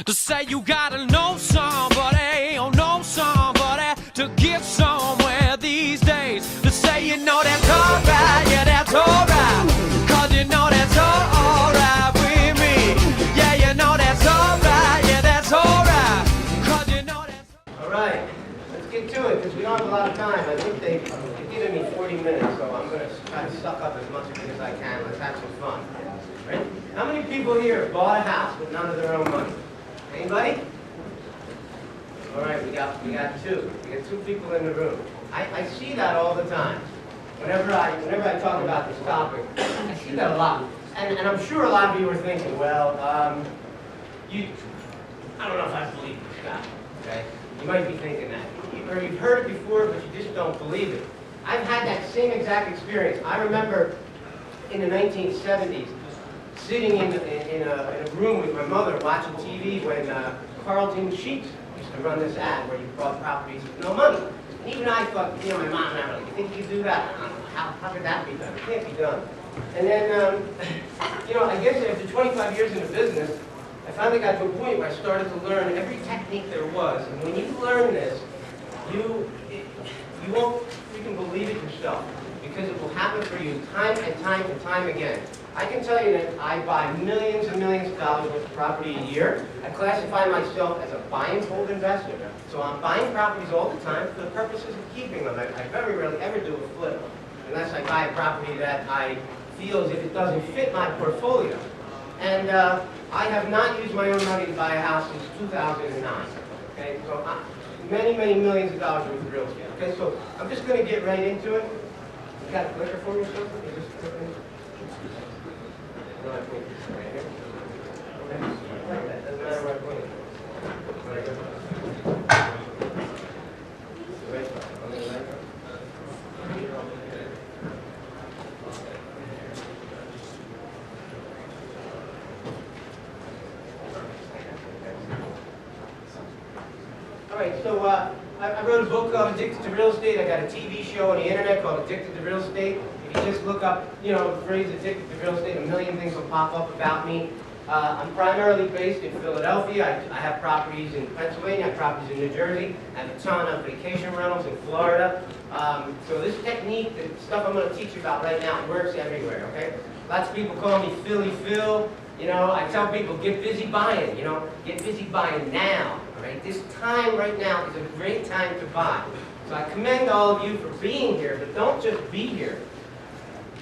To say you gotta know somebody, or know somebody to give somewhere these days. To say you know that's alright, yeah that's alright, cause you know that's alright with me. Yeah, you know that's alright, yeah that's alright, cause you know that's Alright, let's get to it, because we don't have a lot of time. I think they've given me 40 minutes, so I'm going to try to suck up as much of it as I can. Let's have some fun. Right? How many people here bought a house with none of their own money? Anybody? Alright, we got two. We got two people in the room. I see that all the time. Whenever I talk about this topic, I see that a lot. And I'm sure a lot of you are thinking, well, I don't know if I believe this guy. Okay? You might be thinking that. Or you've heard it before, but you just don't believe it. I've had that same exact experience. I remember in the 1970s, sitting in a room with my mother watching TV when Carlton Sheets used to run this ad where you bought properties with no money. And even I thought, you know, my mom and I were like, you think you could do that? How could that be done? It can't be done. And then, you know, I guess after 25 years in the business, I finally got to a point where I started to learn every technique there was. And when you learn this, you won't freaking believe it yourself, because it will happen for you time and time and time again. I can tell you that I buy millions and millions of dollars worth of property a year. I classify myself as a buy and hold investor. So I'm buying properties all the time for the purposes of keeping them. I very rarely ever do a flip, unless I buy a property that I feel as if it doesn't fit my portfolio. And I have not used my own money to buy a house since 2009. Okay, so many, many millions of dollars worth of real estate. Okay, so I'm just going to get right into it. You got a clicker for me or something? You just click in? No, I think it's right here. Okay. That doesn't matter where I point it. Right here. Right on the right. All right, so I wrote a book called Addicted to Real Estate. I got a TV show on the internet called Addicted to Real Estate. If you just look up, you know, the phrase Addicted to Real Estate, a million things will pop up about me. I'm primarily based in Philadelphia. I have properties in Pennsylvania, I have properties in New Jersey, I have a ton of vacation rentals in Florida. So this technique, the stuff I'm going to teach you about right now, works everywhere, okay? Lots of people call me Philly Phil. You know, I tell people, get busy buying, you know, get busy buying now. Right? This time right now is a great time to buy. So I commend all of you for being here, but don't just be here.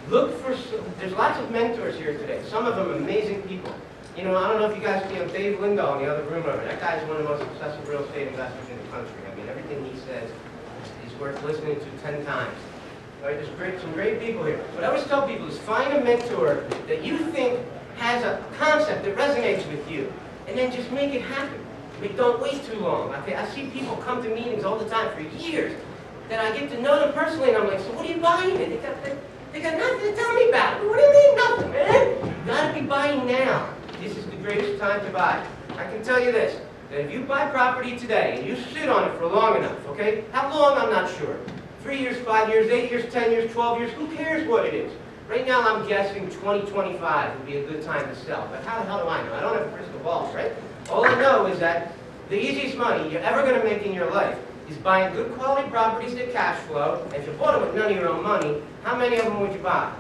Look for, there's lots of mentors here today. Some of them amazing people. You know, I don't know if you guys see Dave Lindahl in the other room over there. That guy's one of the most successful real estate investors in the country. I mean, everything he says is worth listening to 10 times. All right, there's some great people here. What I always tell people is find a mentor that you think has a concept that resonates with you, and then just make it happen. Don't wait too long. Okay? I see people come to meetings all the time for years that I get to know them personally, and I'm like, so what are you buying? And they got nothing to tell me about. What do you mean nothing, man? You gotta be buying now. This is the greatest time to buy. I can tell you this, that if you buy property today and you sit on it for long enough, okay? How long, I'm not sure. 3 years, 5 years, 8 years, 10 years, 12 years, who cares what it is? Right now I'm guessing 2025 would be a good time to sell. But how the hell do I know? I don't have a crystal ball, right? All I know is that the easiest money you're ever going to make in your life is buying good quality properties that cash flow. And if you bought them with none of your own money, how many of them would you buy?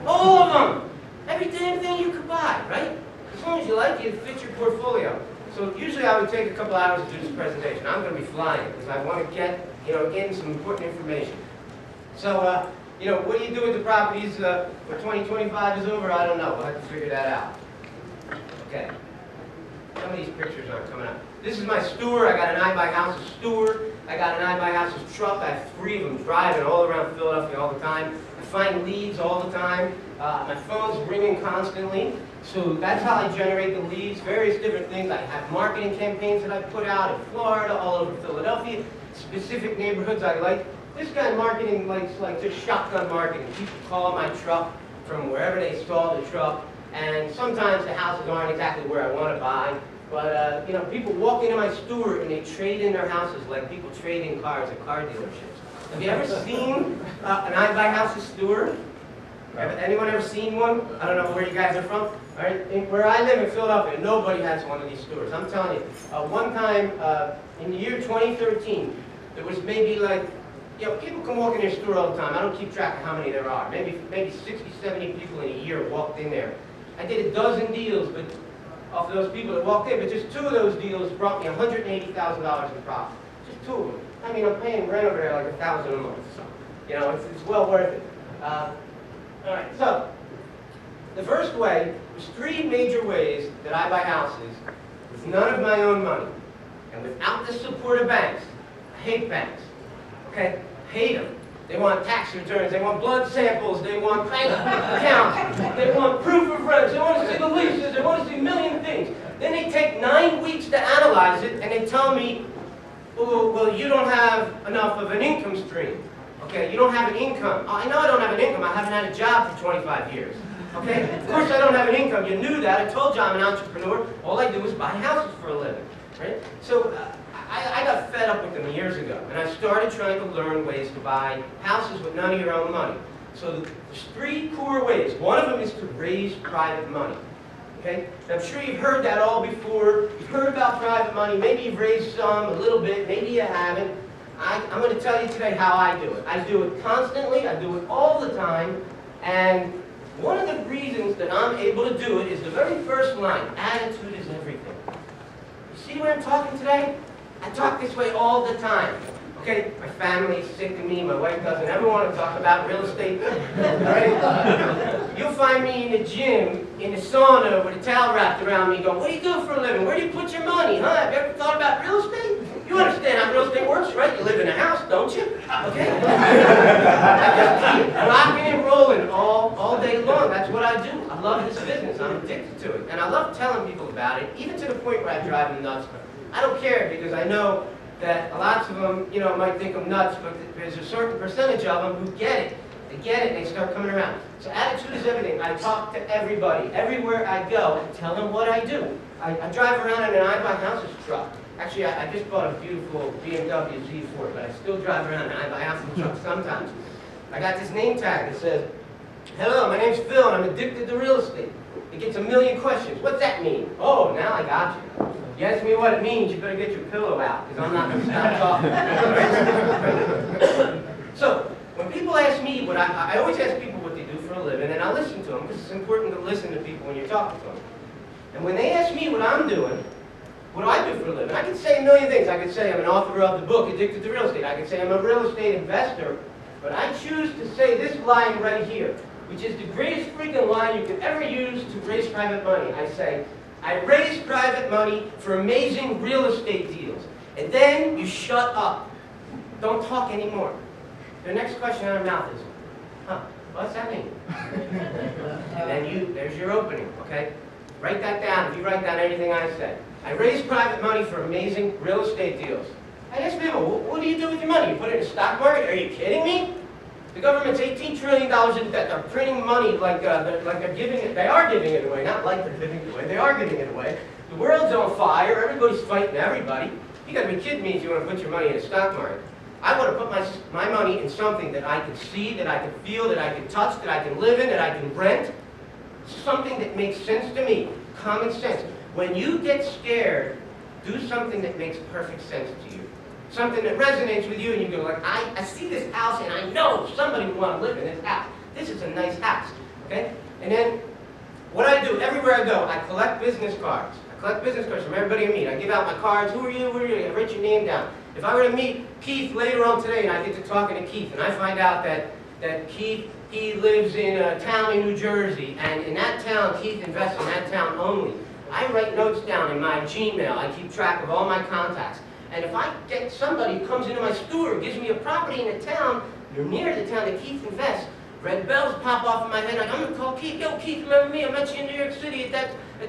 All of them! Every damn thing you could buy, right? As long as you like it, it fits your portfolio. So usually I would take a couple hours to do this presentation. I'm going to be flying because I want to get, you know, in some important information. So, you know, what do you do with the properties when 2025 is over? I don't know. We'll have to figure that out. Okay. Some of these pictures aren't coming up. This is my Stewart. I got an iBuyHouses Stewart. I got an iBuyHouses truck. I have 3 of them driving all around Philadelphia all the time. I find leads all the time. My phone's ringing constantly. So that's how I generate the leads, various different things. I have marketing campaigns that I put out in Florida, all over Philadelphia, specific neighborhoods I like. This guy marketing likes like just shotgun marketing. People call my truck from wherever they saw the truck. And sometimes the houses aren't exactly where I want to buy. But, you know, people walk into my Stewart and they trade in their houses like people trade in cars at car dealerships. Have you ever seen an iBuyHouses Stewart? Anyone ever seen one? I don't know where you guys are from. All right, where I live in Philadelphia, nobody has one of these stores. I'm telling you, one time in the year 2013, there was maybe like, people come walk in their store all the time. I don't keep track of how many there are. Maybe 60, 70 people in a year walked in there. I did a dozen deals, but off of those people that walked in, but just 2 of those deals brought me $180,000 in profit. Just 2 of them. I mean, I'm paying rent over there like $1,000 a month. So, it's well worth it. All right, so the first way, there's 3 major ways that I buy houses with none of my own money and without the support of banks. I hate banks. Okay, hate them. They want tax returns, they want blood samples, they want bank accounts, they want proof of rents, they want to see the leases, they want to see a million things. Then they take 9 weeks to analyze it and they tell me, well, you don't have enough of an income stream. Okay, you don't have an income. I know I don't have an income. I haven't had a job for 25 years. Okay? Of course I don't have an income. You knew that. I told you I'm an entrepreneur. All I do is buy houses for a living. Right? So I got fed up with them years ago. And I started trying to learn ways to buy houses with none of your own money. So there's 3 core ways. One of them is to raise private money. Okay? Now, I'm sure you've heard that all before. You've heard about private money. Maybe you've raised some, a little bit. Maybe you haven't. I'm going to tell you today how I do it. I do it constantly, I do it all the time, and one of the reasons that I'm able to do it is the very first line, attitude is everything. You see where I'm talking today? I talk this way all the time. Okay, my family's sick of me, my wife doesn't ever want to talk about real estate. All right? You'll find me in the gym, in the sauna, with a towel wrapped around me, going, what do you do for a living? Where do you put your money, huh? Have you ever thought about real estate? You understand how real estate works, right? You live in a house, don't you? Okay? I just keep rocking and rolling all day long. That's what I do. I love this business. I'm addicted to it. And I love telling people about it, even to the point where I drive them nuts. I don't care because I know that lots of them, might think I'm nuts, but there's a certain percentage of them who get it. They get it and they start coming around. So attitude is everything. I talk to everybody. Everywhere I go, I tell them what I do. I drive around in an I Buy Houses truck. Actually, I just bought a beautiful BMW Z4, but I still drive around and I buy houses and trucks sometimes. I got this name tag that says, hello, my name's Phil and I'm addicted to real estate. It gets a million questions. What's that mean? Oh, now I got you. You ask me what it means, you better get your pillow out, because I'm not going to stop talking. So, when people ask me, I always ask people what they do for a living, and I listen to them, because it's important to listen to people when you're talking to them. And when they ask me what I'm doing, what do I do for a living? I could say a million things. I could say I'm an author of the book, Addicted to Real Estate. I could say I'm a real estate investor. But I choose to say this line right here, which is the greatest freaking line you could ever use to raise private money. I say, I raise private money for amazing real estate deals. And then you shut up. Don't talk anymore. The next question out of your mouth is, what's that mean? And then there's your opening, okay? Write that down if you write down anything I said. I raise private money for amazing real estate deals. I ask people, what do you do with your money? You put it in the stock market? Are you kidding me? The government's $18 trillion in debt. They're printing money like they're giving it. They are giving it away. Not like they're giving it away. They are giving it away. The world's on fire. Everybody's fighting everybody. You got to be kidding me if you want to put your money in the stock market. I want to put my money in something that I can see, that I can feel, that I can touch, that I can live in, that I can rent. Something that makes sense to me. Common sense. When you get scared, do something that makes perfect sense to you. Something that resonates with you and you go like, I see this house and I know somebody would want to live in this house. This is a nice house, okay? And then what I do, everywhere I go, I collect business cards. I collect business cards from everybody I meet. I give out my cards, who are you, who are you? I write your name down. If I were to meet Keith later on today and I get to talking to Keith and I find out that Keith, he lives in a town in New Jersey and in that town, Keith invests in that town only. I write notes down in my Gmail. I keep track of all my contacts. And if I get somebody who comes into my store, gives me a property in a town, you're near the town that Keith invests, red bells pop off in my head, like, I'm going to call Keith. Yo, Keith, remember me? I met you in New York City at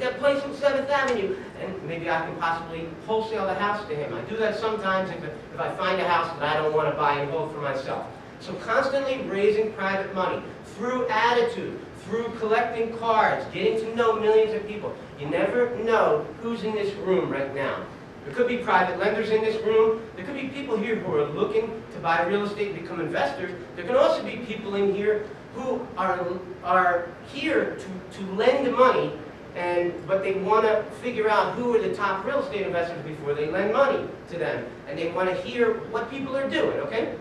that place on 7th Avenue. And maybe I can possibly wholesale the house to him. I do that sometimes if I find a house that I don't want to buy and hold for myself. So constantly raising private money through attitude, through collecting cards, getting to know millions of people. You never know who's in this room right now. There could be private lenders in this room. There could be people here who are looking to buy real estate and become investors. There can also be people in here who are here to lend money, but they want to figure out who are the top real estate investors before they lend money to them. And they want to hear what people are doing, okay?